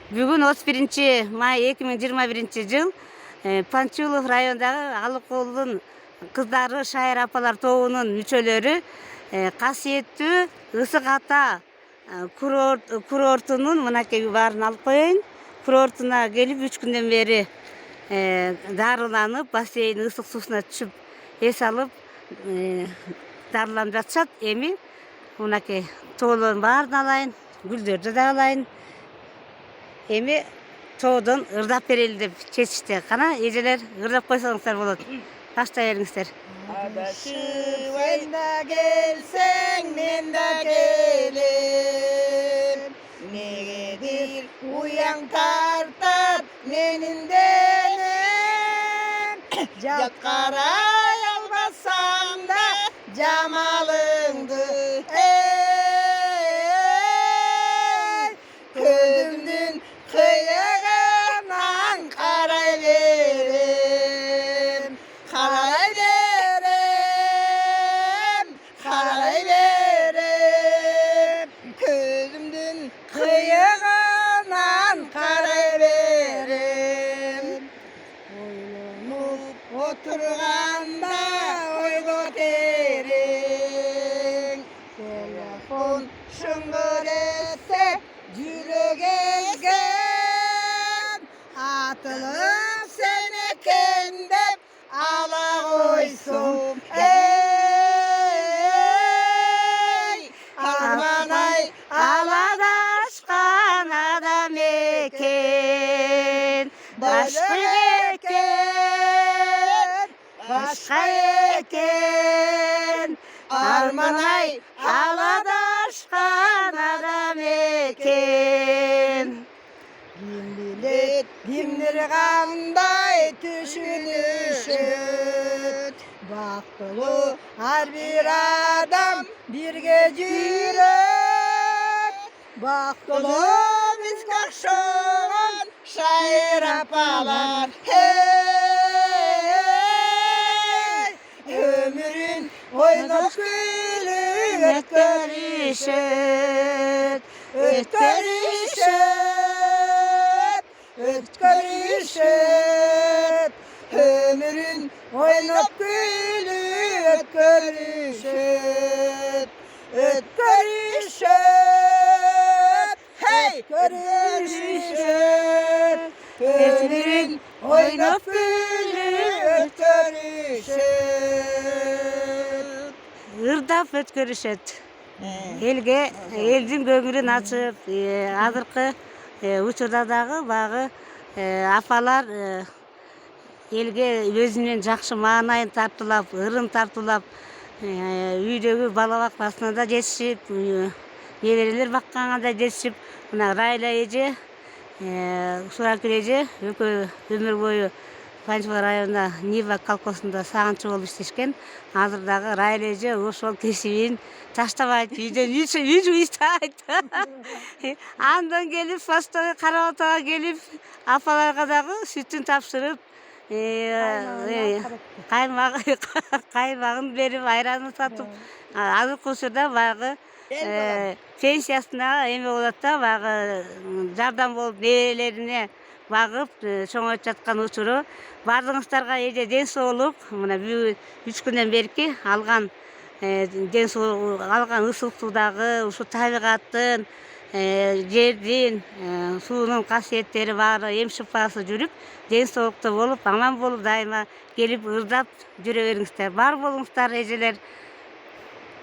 Бүгін 31 май 2021 жыл Панчулов райондағы Алыкоолдун кыздары шайыр апалар тобунун мүчөлөрү касиеттүү Ысык Ата курортунун мынакей баарын алып коеюн. Курортуна келип 3 күндөн бери дарыланып, бассейн ысык суусуна түшүп, эс алып дарыланып жатышат. Эми мынакей тоолордун баарын алайын, гүлдөрдү да алайын. Эми тоодон ырдап берели деп чечишти. Кана эжелер ырдап койсоңуздар болот. Баштай бериңиздер. Adasın da gelsen men de gelem. Negedir uyan tartat menin denem. Jat karay almasam da jamalыңды. Gözümdün kıyığından karay verem. Karay verem. Karay verem. Gözümdün kıyığından karay verem. Oylanıp oturganda oygo tereң. Telefon şıngır etse yürek ezgen. Atılıp sen eken dep ala koysun. Ey armanay Aladaşkan adam eken, başka eken, başka eken. Armanay aladaşkan adam eken. Kim bilir kimdir qanday düşünüşüt. Baktılı her bir adam birge жүрөт. Baktılı biz kakşoğun şair apalar. Hey, ömürün oynop gülüp Ötkörüşöt, ötkörüşöt, ötkörüşöt. Ömürün oynop gülüp ötkörüşöt, ötkörüşöt. Hey, ötkörüşöt. Ömürün oynop gülüp ötkörüşöt. ырдап өткөрүшөт. Элдин көңүлүн ачып, азыркы учурда дагы багы апалар элге өзүнүн жакшы маанайын тартуулап, ырын тартуулап, үйдөгү бала бакпасына да жетишип, неберелер бакканга да жетишип, мына Райла эже, Суракүл эже экөө өмүр бою Панчулов районунда Нива колхозунда сагынчы болуп иштешкен. Азыр дагы Райла эже ошол кесибин таштабайт, үйдөн үч уйстайт. Андан келип, постой Кара Отого келип, апаларга дагы сүтүн тапшырып, каймагын берип, айранын сатып, азыркы учурда баягы пенсиясына эме болот да, баягы жардам болуп неберелерине багып чоңойтуп жаткан учуру. Бардыгыңыздарга эже ден соолук. Мына 3 күндөн берки алган ден соолук, алган ысыктуудагы ушу табигаттын, жердин, суунун касиеттери баары эм шыпасы жүрүп, ден соолукта болуп, аман болуп, дайыма келип ырдап жүрө бериңиздер. Бар болуңуздар эжелер.